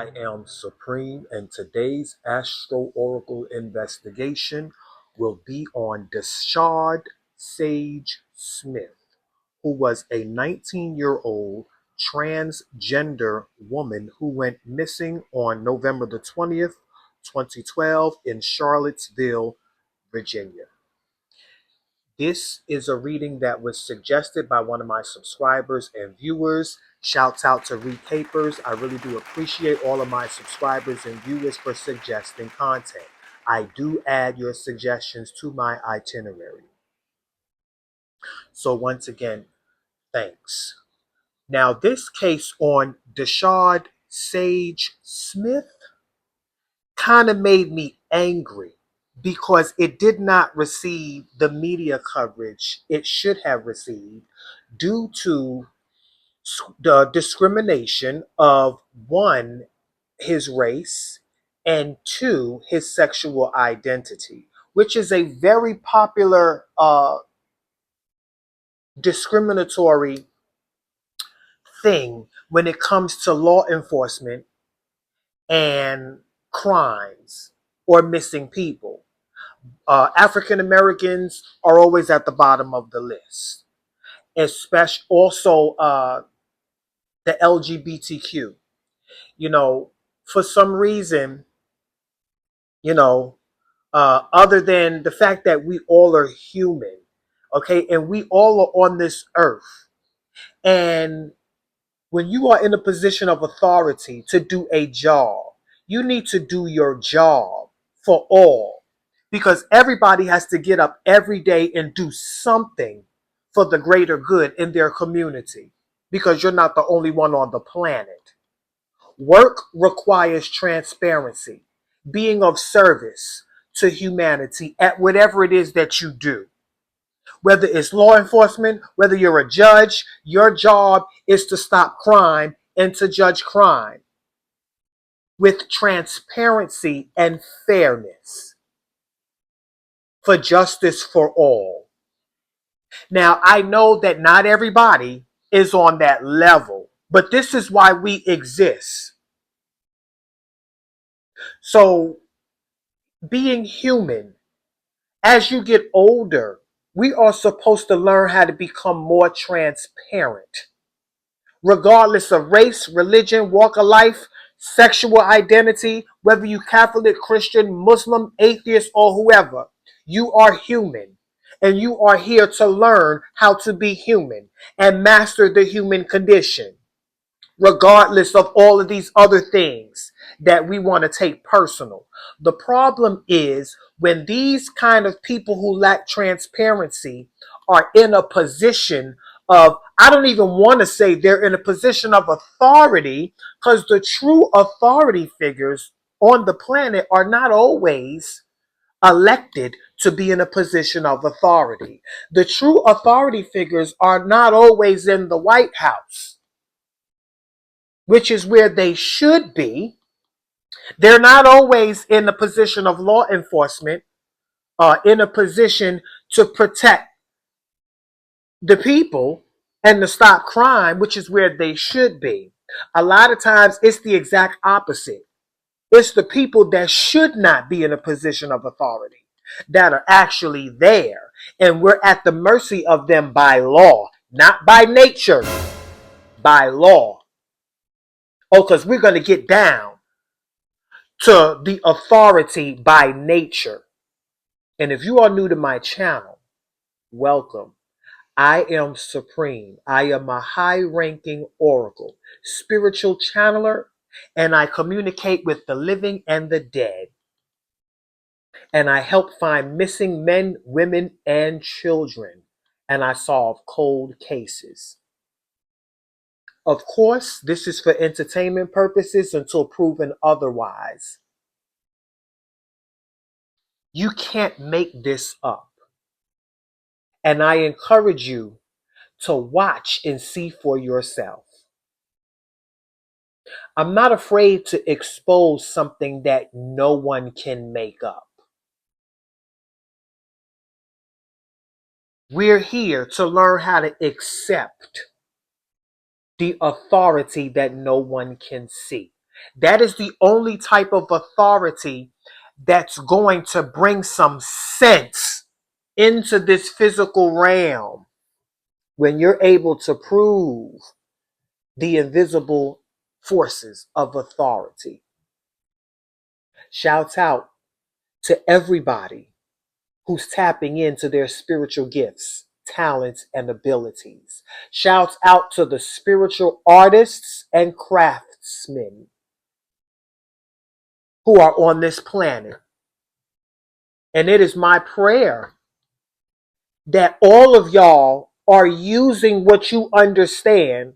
I am Supreme, and today's Astro Oracle investigation will be on Dashad Sage Smith, who was a 19-year-old transgender woman who went missing on November the 20th, 2012 in Charlottesville, Virginia. This is a reading that was suggested by one of my subscribers and viewers. Shouts out to Read Papers. I really do appreciate all of my subscribers and viewers for suggesting content. I do add your suggestions to my itinerary. So once again, thanks. Now this case on Dashad Sage Smith kind of made me angry because it did not receive the media coverage it should have received due to the discrimination of one, his race, and two, his sexual identity, which is a very popular discriminatory thing when it comes to law enforcement and crimes or missing people. African Americans are always at the bottom of the list, especially also the LGBTQ. You know, for some reason, you know, other than the fact that we all are human, okay, and we all are on this earth. And when you are in a position of authority to do a job, you need to do your job for all, because everybody has to get up every day and do something for the greater good in their community, because you're not the only one on the planet. Work requires transparency, being of service to humanity at whatever it is that you do. Whether it's law enforcement, whether you're a judge, your job is to stop crime and to judge crime with transparency and fairness for justice for all. Now, I know that not everybody is on that level, but this is why we exist. So, being human, as you get older, we are supposed to learn how to become more transparent, regardless of race, religion, walk of life, sexual identity, whether you Catholic, Christian, Muslim, atheist, or whoever. You are human, and you are here to learn how to be human and master the human condition, regardless of all of these other things that we want to take personal. The problem is when these kind of people who lack transparency are in a position of, I don't even want to say they're in a position of authority, because the true authority figures on the planet are not always elected to be in a position of authority. The true authority figures are not always in the White House, which is where they should be. They're not always in a position of law enforcement, in a position to protect the people and to stop crime, which is where they should be. A lot of times it's the exact opposite. It's the people that should not be in a position of authority that are actually there. And we're at the mercy of them by law, not by nature, by law. Oh, because we're going to get down to the authority by nature. And if you are new to my channel, welcome. I am Supreme. I am a high-ranking oracle, spiritual channeler, and I communicate with the living and the dead. And I help find missing men, women, and children. And I solve cold cases. Of course, this is for entertainment purposes until proven otherwise. You can't make this up. And I encourage you to watch and see for yourself. I'm not afraid to expose something that no one can make up. We're here to learn how to accept the authority that no one can see. That is the only type of authority that's going to bring some sense into this physical realm when you're able to prove the invisible forces of authority. Shouts out to everybody who's tapping into their spiritual gifts, talents, and abilities. Shouts out to the spiritual artists and craftsmen who are on this planet. And it is my prayer that all of y'all are using what you understand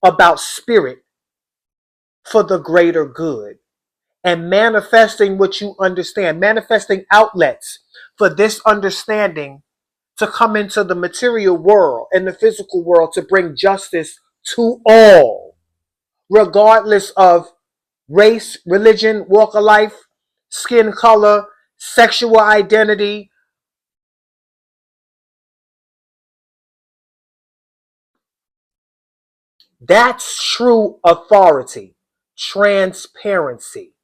about spirit for the greater good and manifesting what you understand, manifesting outlets for this understanding to come into the material world and the physical world to bring justice to all, regardless of race, religion, walk of life, skin color, sexual identity. That's true authority, transparency,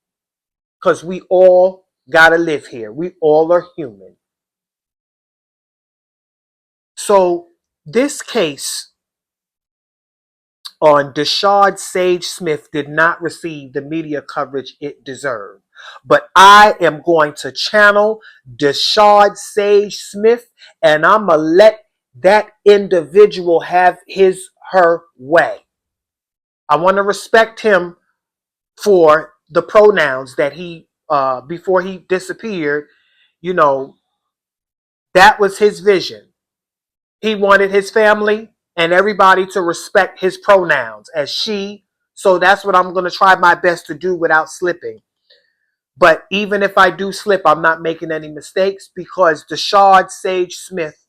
because we all got to live here. We all are human. So this case on Dashad Sage Smith did not receive the media coverage it deserved. But I am going to channel Dashad Sage Smith, and I'm going to let that individual have her way. I want to respect him for the pronouns that he, before he disappeared, you know, that was his vision. He wanted his family and everybody to respect his pronouns as she. So that's what I'm going to try my best to do without slipping. But even if I do slip, I'm not making any mistakes because Dashad Sage Smith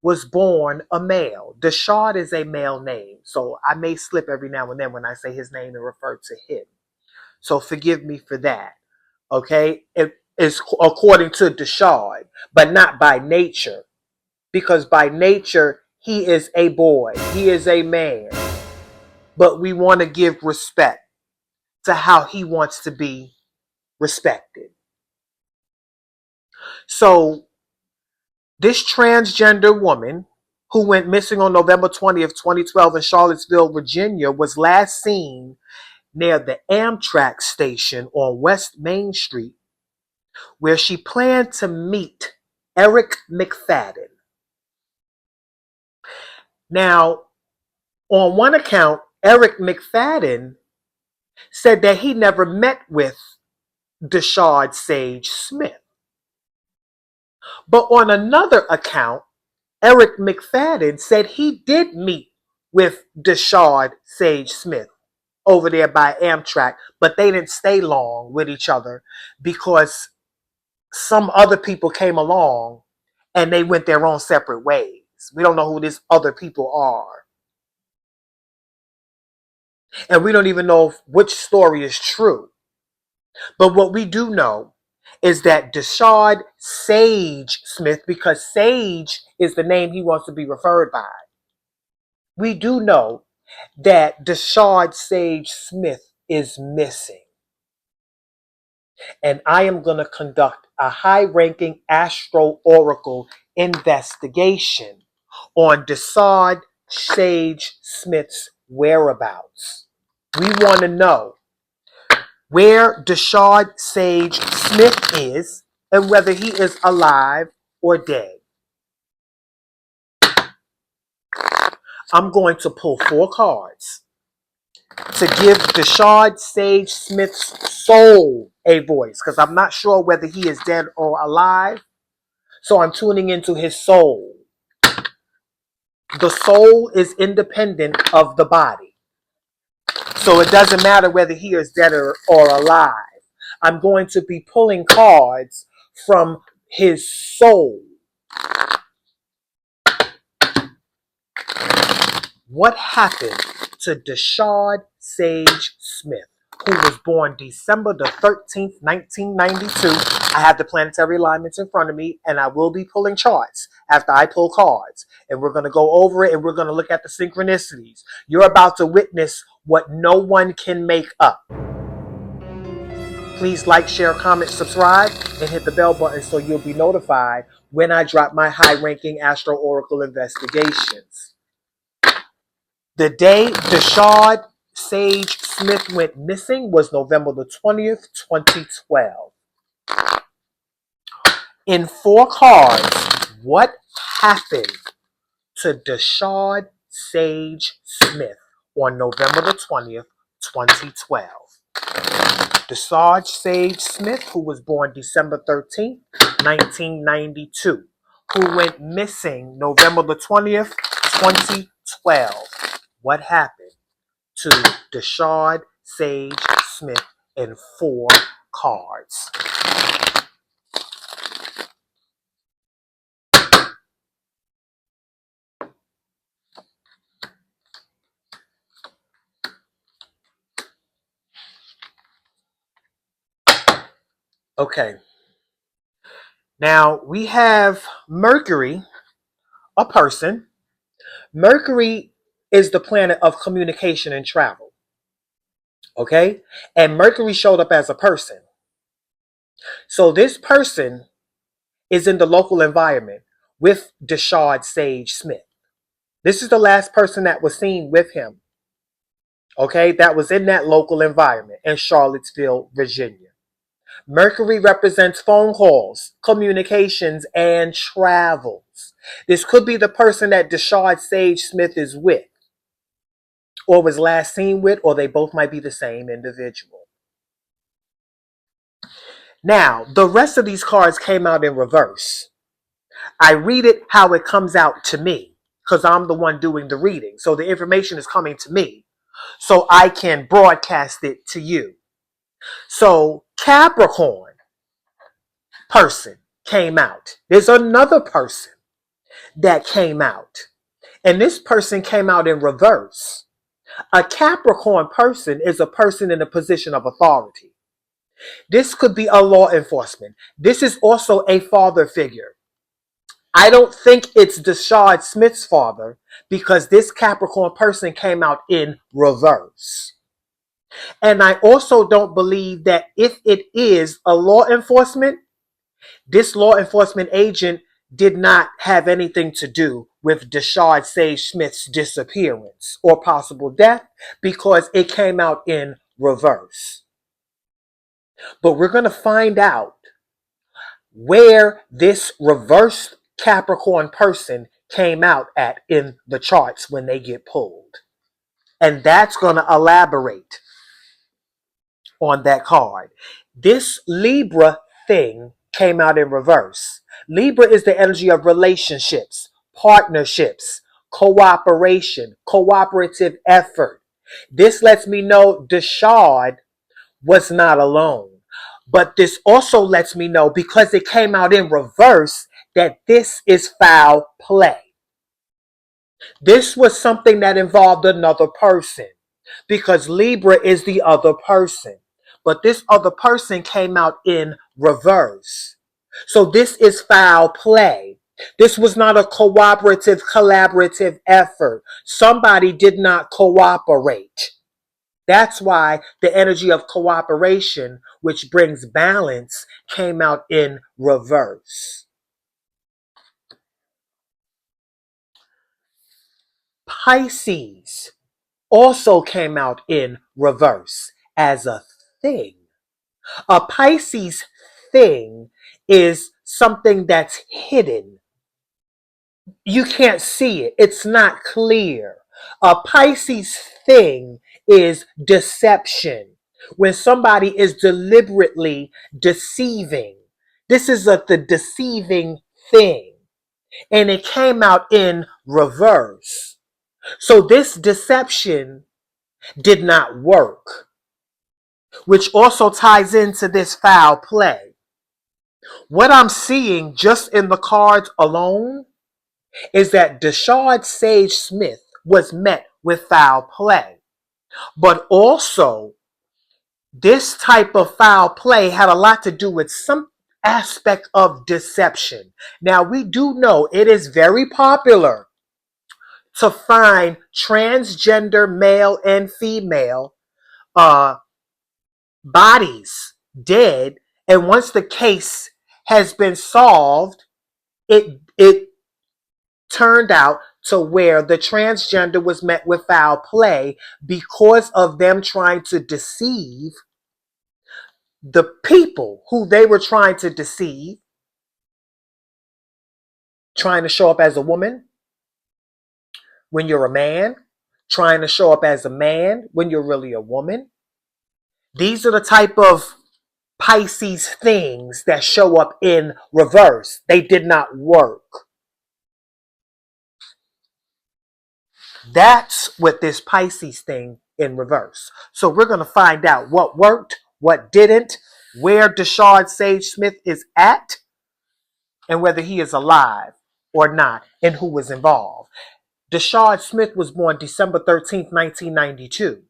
was born a male. Dashad is a male name. So I may slip every now and then when I say his name and refer to him. So forgive me for that. Okay? It is according to Dashad, but not by nature. Because by nature, he is a boy. He is a man. But we want to give respect to how he wants to be respected. So this transgender woman who went missing on November 20th, 2012 in Charlottesville, Virginia, was last seen near the Amtrak station on West Main Street, where she planned to meet Eric McFadden. Now, on one account, Eric McFadden said that he never met with Dashad Sage Smith. But on another account, Eric McFadden said he did meet with Dashad Sage Smith over there by Amtrak, but they didn't stay long with each other because some other people came along and they went their own separate ways. We don't know who these other people are. And we don't even know which story is true. But what we do know is that Dashad Sage Smith, because Sage is the name he wants to be referred by, we do know that Dashad Sage Smith is missing. And I am going to conduct a high-ranking Astro Oracle investigation on Dashad Sage Smith's whereabouts. We want to know where Dashad Sage Smith is and whether he is alive or dead. I'm going to pull 4 cards to give Dashad Sage Smith's soul a voice because I'm not sure whether he is dead or alive. So I'm tuning into his soul. The soul is independent of the body. So it doesn't matter whether he is dead or alive. I'm going to be pulling cards from his soul. What happened to Dashad Sage Smith, who was born December the 13th, 1992? I have the planetary alignments in front of me, and I will be pulling charts after I pull cards. And we're going to go over it, and we're going to look at the synchronicities. You're about to witness what no one can make up. Please like, share, comment, subscribe, and hit the bell button so you'll be notified when I drop my high-ranking Astro Oracle investigations. The day Dashad Sage Smith went missing was November the 20th, 2012. In 4 cards, what happened to Dashad Sage Smith on November the 20th, 2012? Dashad Sage Smith, who was born December 13th, 1992, who went missing November the 20th, 2012. What happened to Dashad Sage Smith in 4 cards? Okay. Now we have Mercury, a person. Mercury is the planet of communication and travel. Okay? And Mercury showed up as a person. So this person is in the local environment with Dashad Sage Smith. This is the last person that was seen with him. Okay? That was in that local environment in Charlottesville, Virginia. Mercury represents phone calls, communications, and travels. This could be the person that Dashad Sage Smith is with, or was last seen with, or they both might be the same individual. Now, the rest of these cards came out in reverse. I read it how it comes out to me, because I'm the one doing the reading. So the information is coming to me, so I can broadcast it to you. So Capricorn person came out. There's another person that came out, and this person came out in reverse. A Capricorn person is a person in a position of authority. This could be a law enforcement. This is also a father figure. I don't think it's Dashad Smith's father, because this Capricorn person came out in reverse. And I also don't believe that if it is a law enforcement, this law enforcement agent did not have anything to do with Dashad Sage Smith's disappearance or possible death, because it came out in reverse. But we're going to find out where this reverse Capricorn person came out at in the charts when they get pulled. And that's going to elaborate on that card. This Libra thing came out in reverse. Libra is the energy of relationships, partnerships, cooperation, cooperative effort. This lets me know Dashad was not alone. But this also lets me know, because it came out in reverse, that this is foul play. This was something that involved another person, because Libra is the other person. But this other person came out in reverse. So this is foul play. This was not a cooperative, collaborative effort. Somebody did not cooperate. That's why the energy of cooperation, which brings balance, came out in reverse. Pisces also came out in reverse as a thing. A Pisces thing is something that's hidden. You can't see it. It's not clear. A Pisces thing is deception. When somebody is deliberately deceiving. This is the deceiving thing. And it came out in reverse. So this deception did not work, which also ties into this foul play. What I'm seeing just in the cards alone is that Dashad Sage Smith was met with foul play. But also, this type of foul play had a lot to do with some aspect of deception. Now, we do know it is very popular to find transgender male and female bodies dead. And once the case has been solved, it turned out to where the transgender was met with foul play because of them trying to deceive the people who they were trying to deceive, trying to show up as a woman when you're a man, trying to show up as a man when you're really a woman. These are the type of Pisces things that show up in reverse. They did not work. That's what this Pisces thing in reverse. So we're going to find out what worked, what didn't, where Dashad Sage Smith is at, and whether he is alive or not, and who was involved. Dashad Smith was born December 13th, 1992.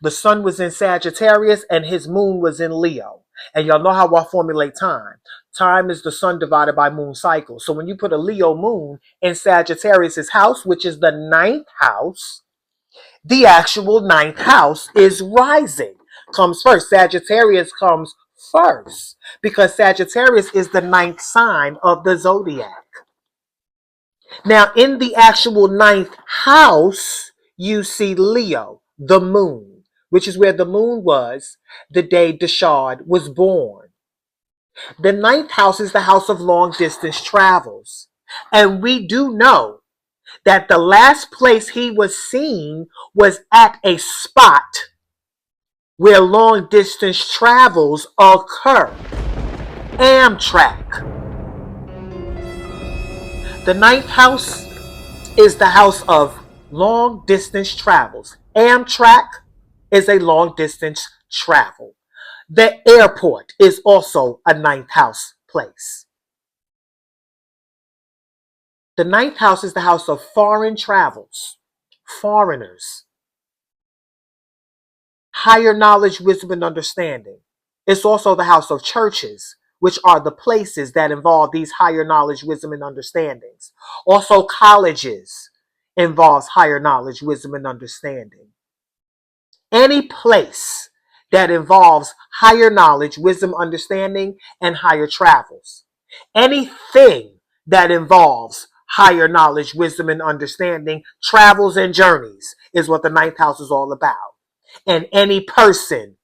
The sun was in Sagittarius and his moon was in Leo. And y'all know how I formulate time. Time is the sun divided by moon cycle. So when you put a Leo moon in Sagittarius' house, which is the ninth house, the actual ninth house is rising. Comes first. Sagittarius comes first because Sagittarius is the ninth sign of the zodiac. Now, in the actual ninth house, you see Leo, the moon, which is where the moon was the day Dashad was born. The ninth house is the house of long distance travels. And we do know that the last place he was seen was at a spot where long distance travels occur. Amtrak. The ninth house is the house of long distance travels. Amtrak is a long distance travel. The airport is also a ninth house place. The ninth house is the house of foreign travels, foreigners, higher knowledge, wisdom, and understanding. It's also the house of churches, which are the places that involve these higher knowledge, wisdom, and understandings. Also, colleges involves higher knowledge, wisdom, and understanding. Any place that involves higher knowledge, wisdom, understanding, and higher travels. Anything that involves higher knowledge, wisdom, and understanding, travels and journeys is what the ninth house is all about. And any person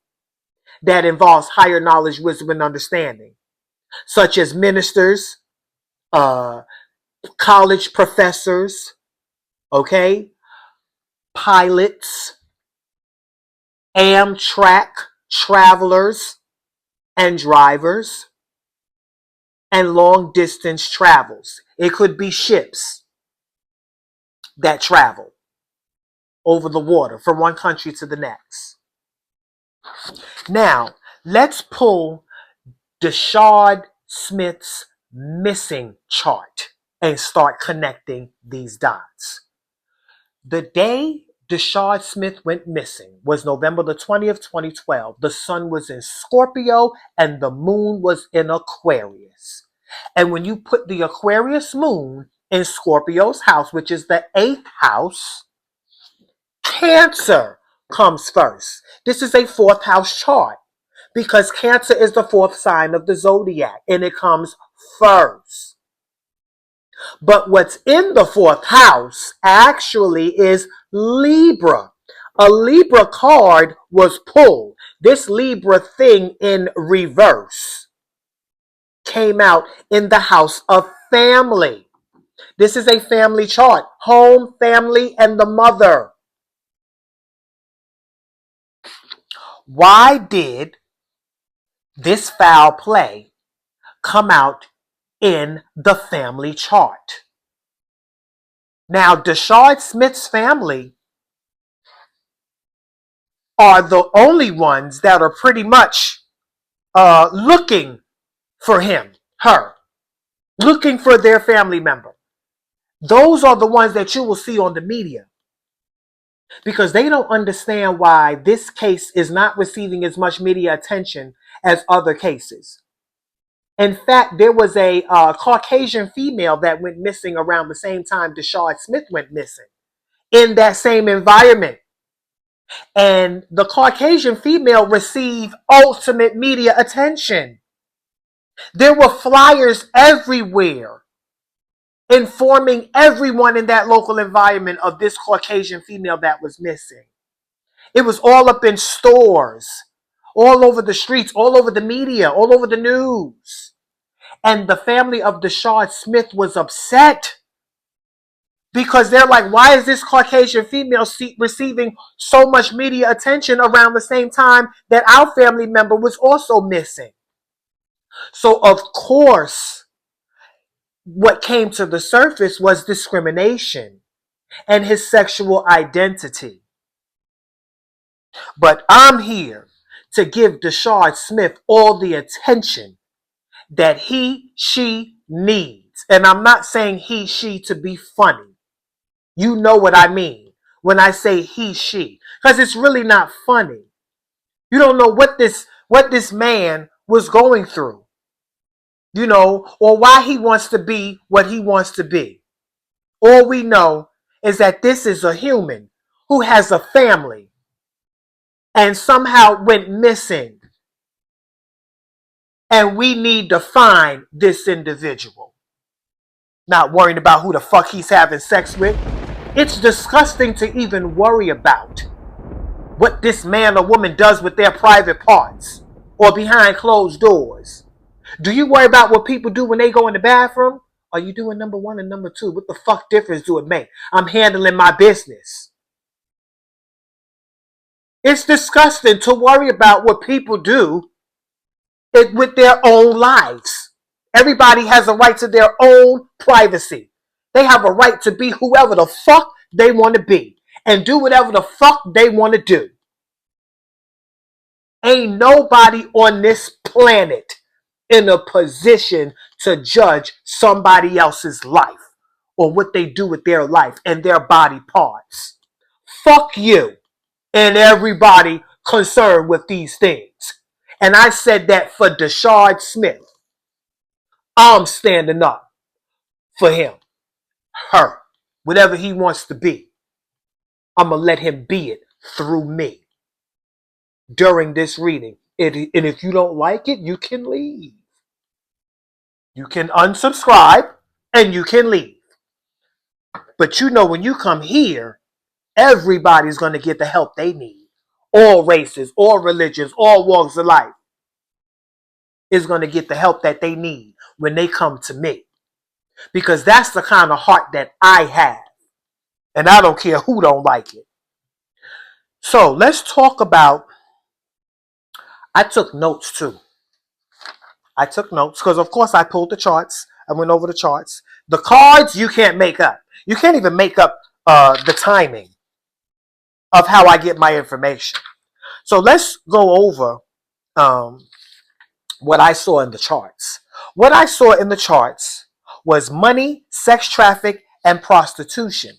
that involves higher knowledge, wisdom, and understanding, such as ministers, college professors, okay, pilots, Amtrak travelers and drivers, and long distance travels. It could be ships that travel over the water from one country to the next. Now, let's pull Dashad Smith's missing chart and start connecting these dots. The day Dashad Smith went missing was November the 20th, 2012. The sun was in Scorpio and the moon was in Aquarius. And when you put the Aquarius moon in Scorpio's house, which is the eighth house, Cancer comes first. This is a fourth house chart because Cancer is the fourth sign of the zodiac and it comes first. But what's in the fourth house actually is Libra. A Libra card was pulled. This Libra thing in reverse came out in the house of family. This is a family chart. Home, family, and the mother. Why did this foul play come out in the family chart? Now, Dashad Smith's family are the only ones that are pretty much looking for him, her, looking for their family member. Those are the ones that you will see on the media because they don't understand why this case is not receiving as much media attention as other cases. In fact, there was a Caucasian female that went missing around the same time Dashad Smith went missing in that same environment. And the Caucasian female received ultimate media attention. There were flyers everywhere informing everyone in that local environment of this Caucasian female that was missing. It was all up in stores, all over the streets, all over the media, all over the news. And the family of Dashad Smith was upset because they're like, why is this Caucasian female receiving so much media attention around the same time that our family member was also missing? So, of course, what came to the surface was discrimination and his sexual identity. But I'm here to give Dashad Smith all the attention that she needs. And I'm not saying she to be funny. You know what I mean when I say she. Because it's really not funny. You don't know what this man was going through. Or why he wants to be what he wants to be. All we know is that this is a human who has a family and somehow went missing. And we need to find this individual. Not worrying about who the fuck he's having sex with. It's disgusting to even worry about what this man or woman does with their private parts or behind closed doors. Do you worry about what people do when they go in the bathroom? Are you doing number one and number two? What the fuck difference do it make? I'm handling my business. It's disgusting to worry about what people do with their own lives. Everybody has a right to their own privacy. They have a right to be whoever the fuck they want to be and do whatever the fuck they want to do. Ain't nobody on this planet in a position to judge somebody else's life or what they do with their life and their body parts. Fuck you and everybody concerned with these things. And I said that for Dashad Smith. I'm standing up for him, her, whatever he wants to be. I'm going to let him be it through me during this reading. And if you don't like it, you can leave. You can unsubscribe and you can leave. But when you come here, everybody's going to get the help they need. All races, all religions, all walks of life is going to get the help that they need when they come to me. Because that's the kind of heart that I have. And I don't care who don't like it. So let's talk about, I took notes too. I took notes because of course I pulled the charts. I went over the charts. The cards you can't make up. You can't even make up the timing of how I get my information. So let's go over what I saw in the charts. What I saw in the charts was money, sex traffic, and prostitution.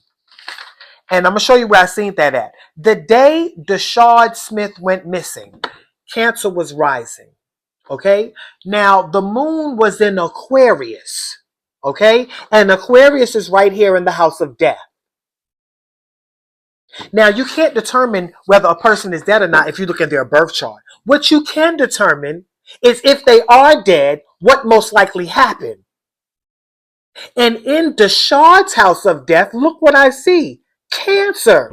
And I'm going to show you where I seen that at. The day Dashad Smith went missing, Cancer was rising. Okay? Now, the moon was in Aquarius. Okay? And Aquarius is right here in the house of death. Now, you can't determine whether a person is dead or not if you look at their birth chart. What you can determine is if they are dead, what most likely happened. And in Dashad's house of death, look what I see. Cancer.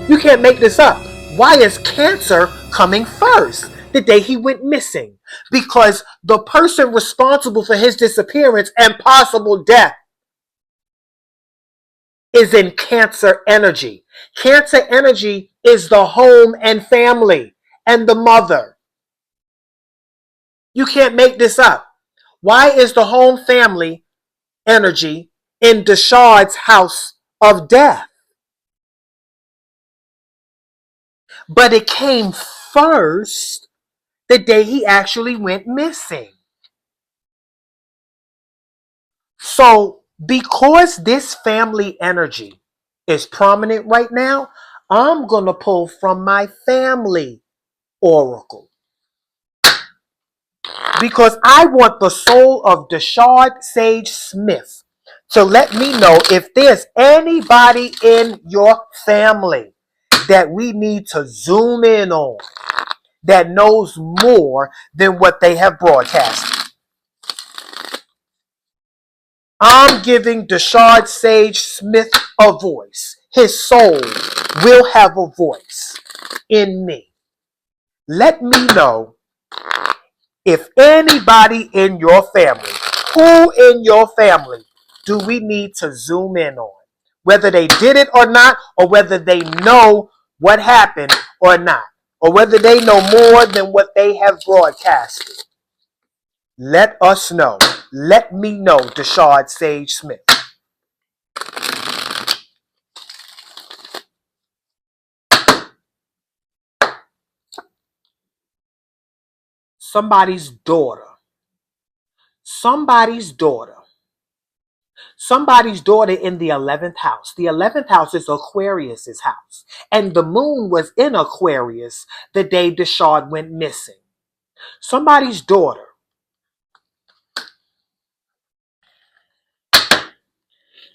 You can't make this up. Why is Cancer coming first the day he went missing? Because the person responsible for his disappearance and possible death is in Cancer energy. Cancer energy is the home and family and the mother. You can't make this up. Why is the home family energy in Dashad's house of death? But it came first the day he actually went missing. So because this family energy is prominent right now, I'm going to pull from my family oracle. Because I want the soul of Dashad Sage Smith to let me know if there's anybody in your family that we need to zoom in on, that knows more than what they have broadcasted. I'm giving Dashad Sage Smith a voice. His soul will have a voice in me. Let me know if anybody in your family, who in your family do we need to zoom in on? Whether they did it or not, or whether they know what happened or not, or whether they know more than what they have broadcasted. Let us know. Let me know, Dashad Sage Smith. Somebody's daughter. Somebody's daughter. Somebody's daughter in the 11th house. The 11th house is Aquarius's house. And the moon was in Aquarius the day Dashad went missing. Somebody's daughter.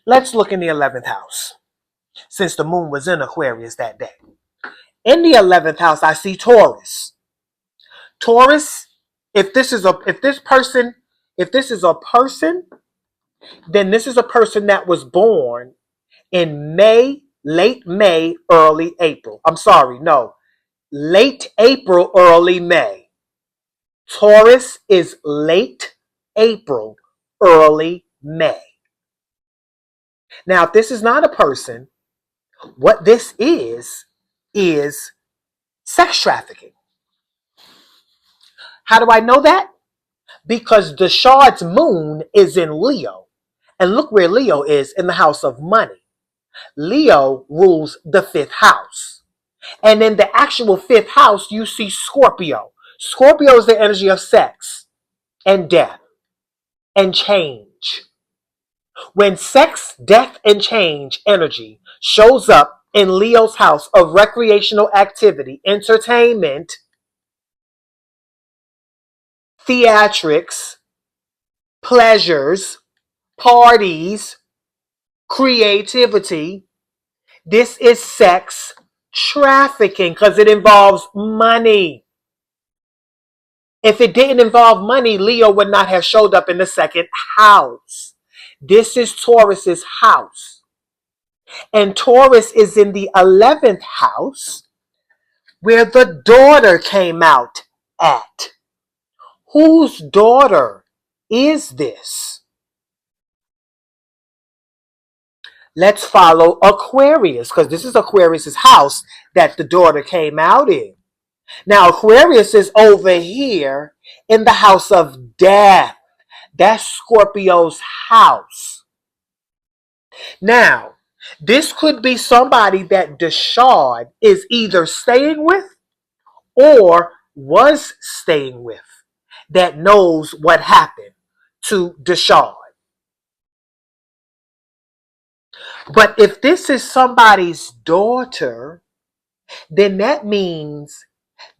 Let's look in the 11th house, since the moon was in Aquarius that day. In the 11th house, I see Taurus. Taurus, if this is a person, then this is a person that was born in May, late May, early April. I'm sorry, no. Late April, early May. Taurus is late April, early May. Now, if this is not a person, what this is sex trafficking. How do I know that? Because Dashad's moon is in Leo. And look where Leo is, in the house of money. Leo rules the 5th house. And in the actual 5th house, you see Scorpio. Scorpio is the energy of sex and death and change. When sex, death, and change energy shows up in Leo's house of recreational activity, entertainment, theatrics, pleasures, parties, creativity, this is sex trafficking because it involves money. If it didn't involve money, Leo would not have showed up in the 2nd house. This is Taurus's house. And Taurus is in the 11th house where the daughter came out at. Whose daughter is this? Let's follow Aquarius, because this is Aquarius's house that the daughter came out in. Now, Aquarius is over here in the house of death. That's Scorpio's house. Now, this could be somebody that Dashad is either staying with or was staying with that knows what happened to Dashad. But if this is somebody's daughter, then that means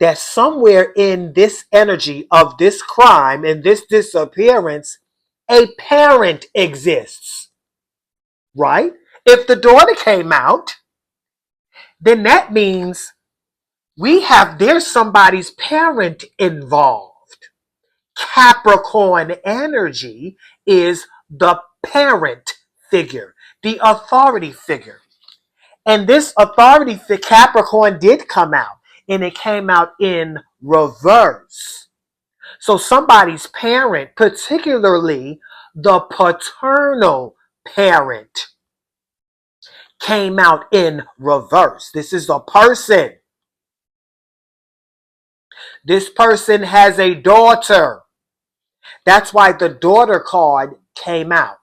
that somewhere in this energy of this crime and this disappearance, a parent exists, right? If the daughter came out, then that means there's somebody's parent involved. Capricorn energy is the parent figure, the authority figure. And this authority figure, Capricorn, did come out, and it came out in reverse. So somebody's parent, particularly the paternal parent, came out in reverse. This is a person. This person has a daughter. That's why the daughter card came out.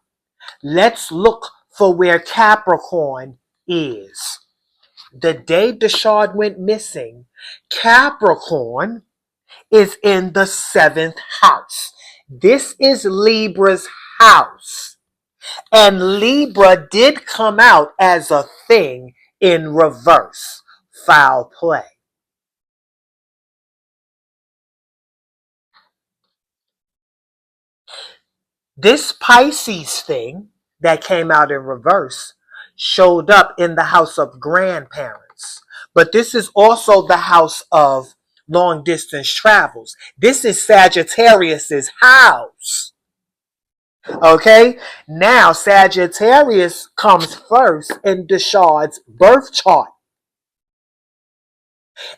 Let's look for where Capricorn is. The day Dashad went missing, Capricorn is in the 7th house. This is Libra's house. And Libra did come out as a thing in reverse. Foul play. This Pisces thing that came out in reverse showed up in the house of grandparents. But this is also the house of long distance travels. This is Sagittarius's house. Okay? Now, Sagittarius comes first in Dashad's birth chart.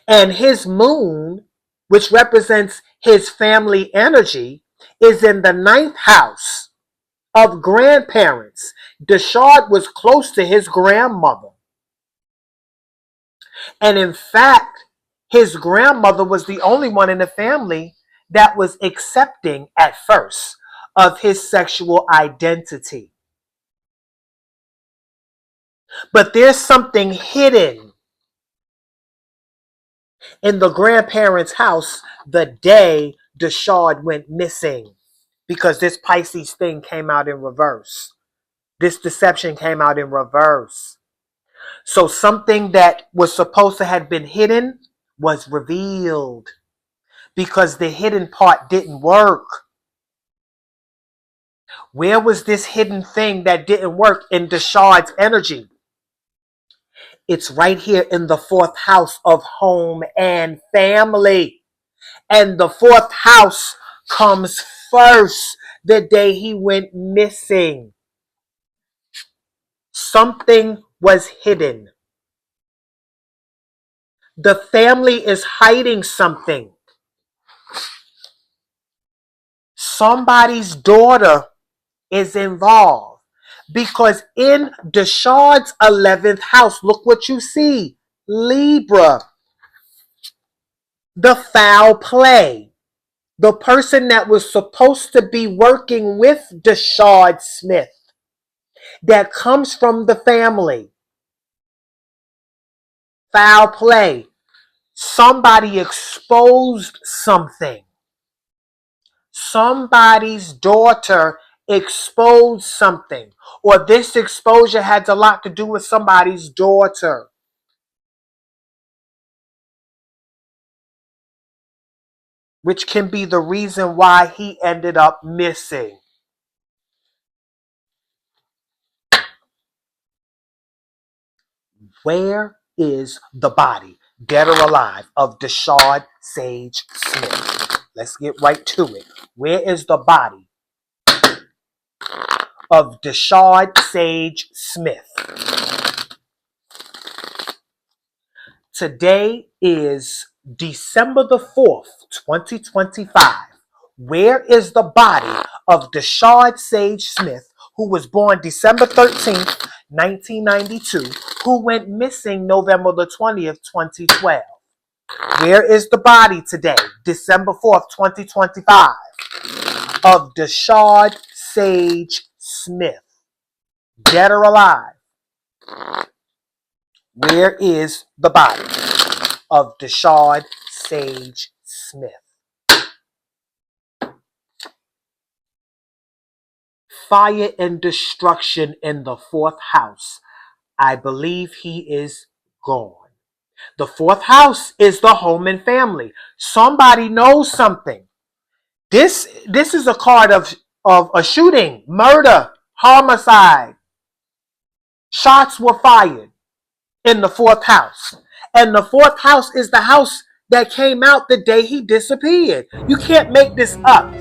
And his moon, which represents his family energy, is in the ninth house of grandparents. Dashad was close to his grandmother. And in fact, his grandmother was the only one in the family that was accepting at first of his sexual identity. But there's something hidden in the grandparents' house the day Dashad went missing, because this Pisces thing came out in reverse. This deception came out in reverse. So something that was supposed to have been hidden was revealed because the hidden part didn't work. Where was this hidden thing that didn't work in Dashad's energy? It's right here in the fourth house of home and family. And the fourth house comes first the day he went missing. Something was hidden. The family is hiding something. Somebody's daughter is involved. Because in Dashad's 11th house, look what you see. Libra. The foul play. The person that was supposed to be working with Dashad Smith, that comes from the family. Foul play. Somebody exposed something. Somebody's daughter exposed something. Or this exposure had a lot to do with somebody's daughter. Which can be the reason why he ended up missing. Where is the body, dead or alive, of Dashad Sage Smith? Let's get right to it. Where is the body of Dashad Sage Smith? Today is December the 4th, 2025. Where is the body of Dashad Sage Smith, who was born December 13th, 1992, who went missing November the 20th, 2012? Where is the body today, December 4th, 2025, of Dashad Sage Smith? Dead or alive? Where is the body of Dashad Sage Smith? Fire and destruction in the fourth house. I believe he is gone. The fourth house is the home and family. Somebody knows something. This is a card of a shooting, murder, homicide. Shots were fired in the fourth house. And the fourth house is the house that came out the day he disappeared. You can't make this up.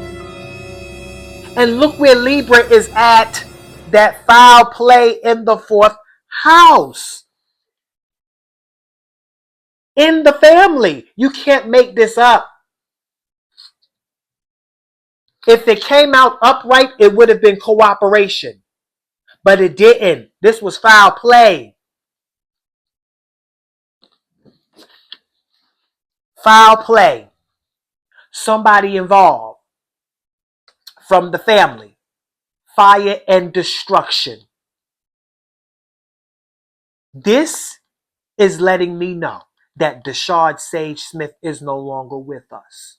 And look where Libra is at, that foul play in the fourth house. In the family. You can't make this up. If it came out upright, it would have been cooperation. But it didn't. This was foul play. Foul play. Somebody involved from the family. Fire and destruction. This is letting me know that Dashad Sage Smith is no longer with us.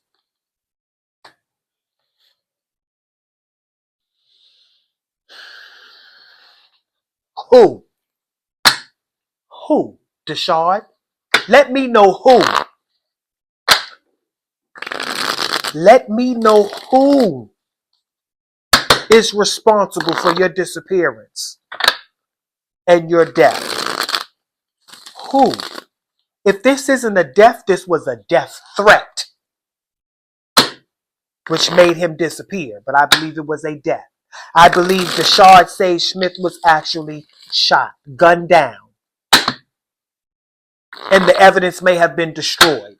Who? Who? Dashad? Let me know who. Let me know who is responsible for your disappearance and your death. Who If this isn't a death, this was a death threat, which made him disappear. But I believe it was a death. I believe Dashad Sage Smith was actually shot, gunned down, and the evidence may have been destroyed.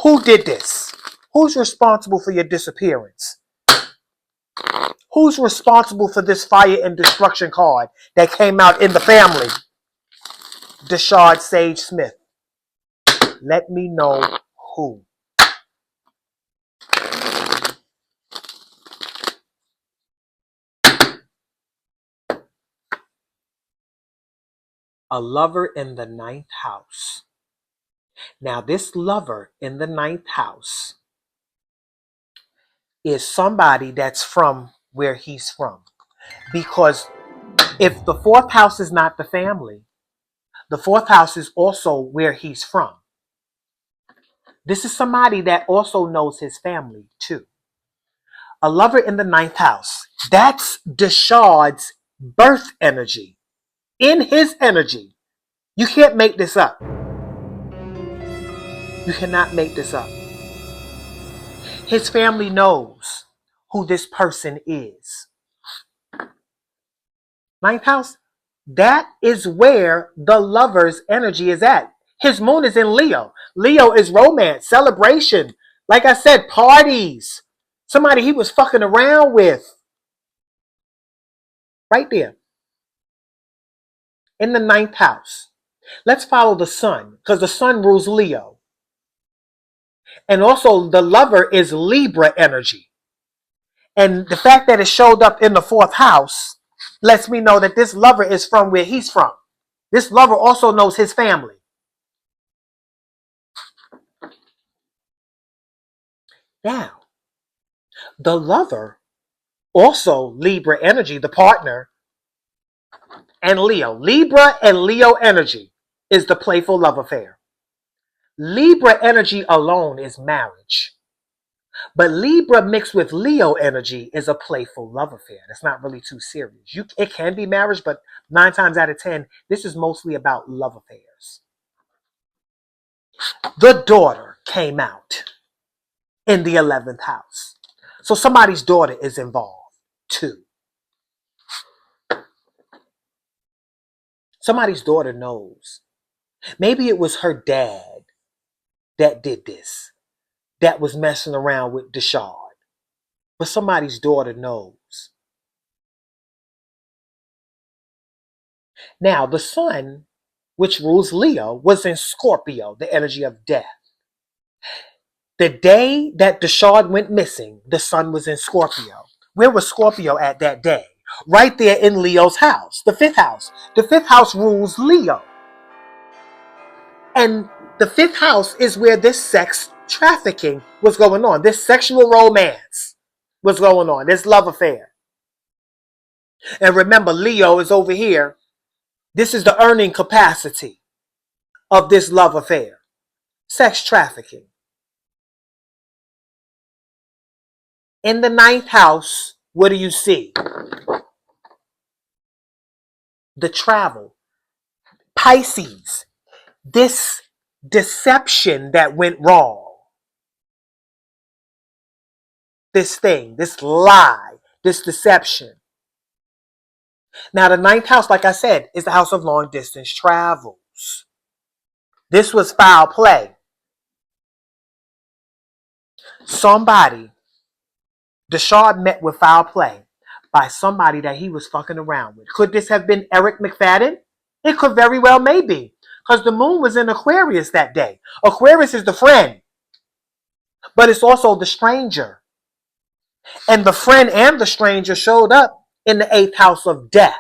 Who did this? Who's responsible for your disappearance? Who's responsible for this fire and destruction card that came out in the family? Dashad Sage Smith. Let me know who. A lover in the 9th house. Now, this lover in the 9th house is somebody that's from where he's from. Because if the 4th house is not the family, the 4th house is also where he's from. This is somebody that also knows his family too. A lover in the 9th house. That's Dashad's birth energy. In his energy. You can't make this up. You cannot make this up. His family knows who this person is. 9th house, that is where the lover's energy is at. His moon is in Leo. Leo is romance, celebration. Like I said, parties. Somebody he was fucking around with. Right there. In the 9th house. Let's follow the sun, because the sun rules Leo. And also the lover is Libra energy. And the fact that it showed up in the 4th house lets me know that this lover is from where he's from. This lover also knows his family. Now, the lover, also Libra energy, the partner, and Leo. Libra and Leo energy is the playful love affair. Libra energy alone is marriage. But Libra mixed with Leo energy is a playful love affair. That's not really too serious. It can be marriage, but 9 times out of 10, this is mostly about love affairs. The daughter came out in the 11th house. So somebody's daughter is involved too. Somebody's daughter knows. Maybe it was her dad that did this, that was messing around with Dashad. But somebody's daughter knows. Now, the sun, which rules Leo, was in Scorpio, the energy of death. The day that Dashad went missing, the sun was in Scorpio. Where was Scorpio at that day? Right there in Leo's house, the 5th house. The 5th house rules Leo. And the 5th house is where this sex trafficking was going on. This sexual romance was going on. This love affair. And remember, Leo is over here. This is the earning capacity of this love affair. Sex trafficking. In the 9th house, what do you see? The travel. Pisces. This deception that went wrong. This thing, this lie, this deception. Now, the 9th house, like I said, is the house of long distance travels. This was foul play. Somebody, Dashad met with foul play by somebody that he was fucking around with. Could this have been Eric McFadden? It could very well maybe, because the moon was in Aquarius that day. Aquarius is the friend, but it's also the stranger. And the friend and the stranger showed up in the 8th house of death.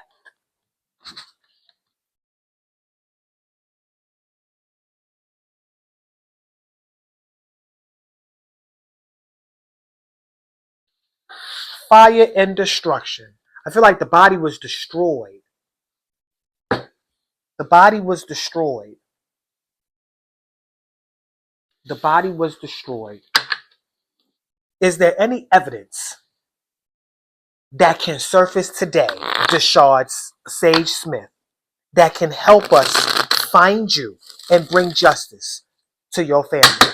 Fire and destruction. I feel like the body was destroyed. The body was destroyed. The body was destroyed. Is there any evidence that can surface today, Dashad Sage Smith, that can help us find you and bring justice to your family.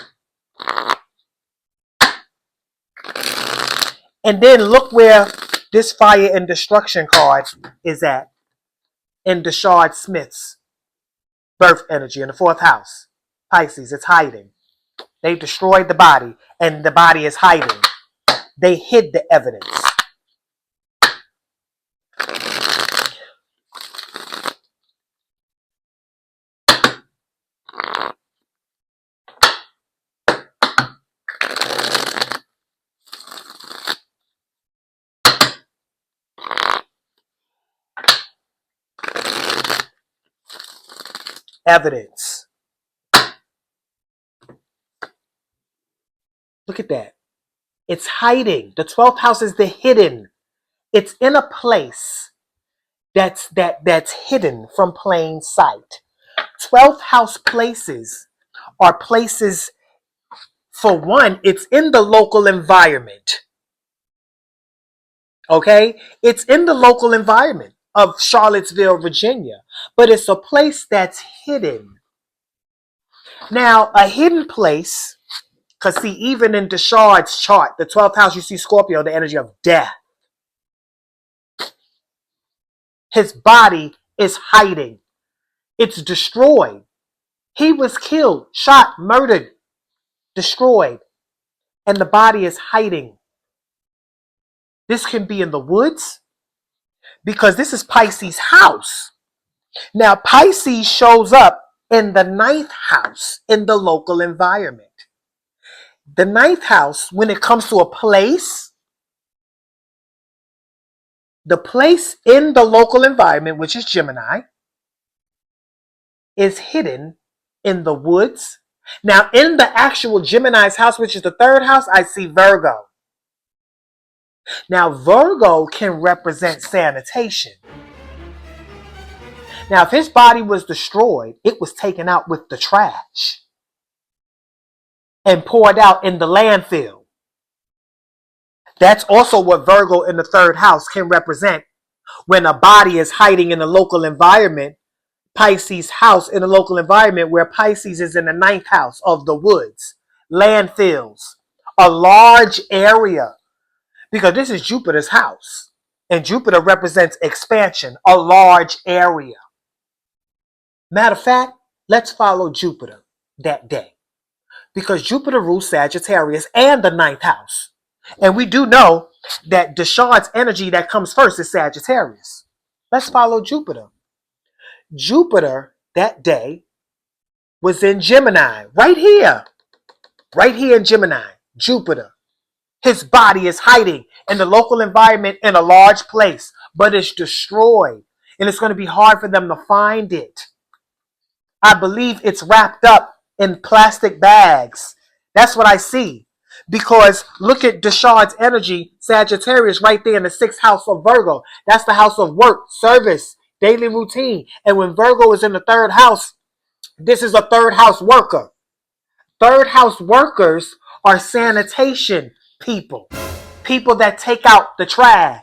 And then look where this fire and destruction card is at in Dashad Smith's birth energy in the 4th house. Pisces, it's hiding. They destroyed the body and the body is hiding. They hid the evidence. Evidence. Look at that. It's hiding. The 12th house is the hidden. It's in a place that's hidden from plain sight. 12th house places are places, for one, it's in the local environment. Okay? It's in the local environment of Charlottesville, Virginia, but it's a place that's hidden. Now, a hidden place, because see, even in Dashad's chart, the 12th house, you see Scorpio, the energy of death. His body is hiding. It's destroyed. He was killed, shot, murdered, destroyed, and the body is hiding. This can be in the woods because this is Pisces' house. Now, Pisces shows up in the 9th house in the local environment. The 9th house, when it comes to a place, the place in the local environment, which is Gemini, is hidden in the woods. Now, in the actual Gemini's house, which is the 3rd house, I see Virgo. Now, Virgo can represent sanitation. Now, if his body was destroyed, it was taken out with the trash and poured out in the landfill. That's also what Virgo in the 3rd house can represent when a body is hiding in a local environment. Pisces' house in a local environment where Pisces is in the 9th house of the woods, landfills, a large area, because this is Jupiter's house. And Jupiter represents expansion, a large area. Matter of fact, let's follow Jupiter that day, because Jupiter rules Sagittarius and the 9th house. And we do know that Dashad's energy that comes first is Sagittarius. Let's follow Jupiter. Jupiter that day was in Gemini, right here in Gemini, Jupiter. His body is hiding in the local environment in a large place, but it's destroyed. And it's going to be hard for them to find it. I believe it's wrapped up in plastic bags. That's what I see. Because look at Dashad's energy, Sagittarius, right there in the 6th house of Virgo. That's the house of work, service, daily routine. And when Virgo is in the 3rd house, this is a 3rd house worker. 3rd house workers are sanitation people. People that take out the trash.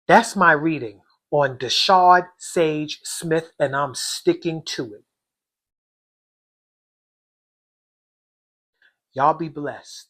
That's my reading on Dashad Sage Smith, and I'm sticking to it. Y'all be blessed.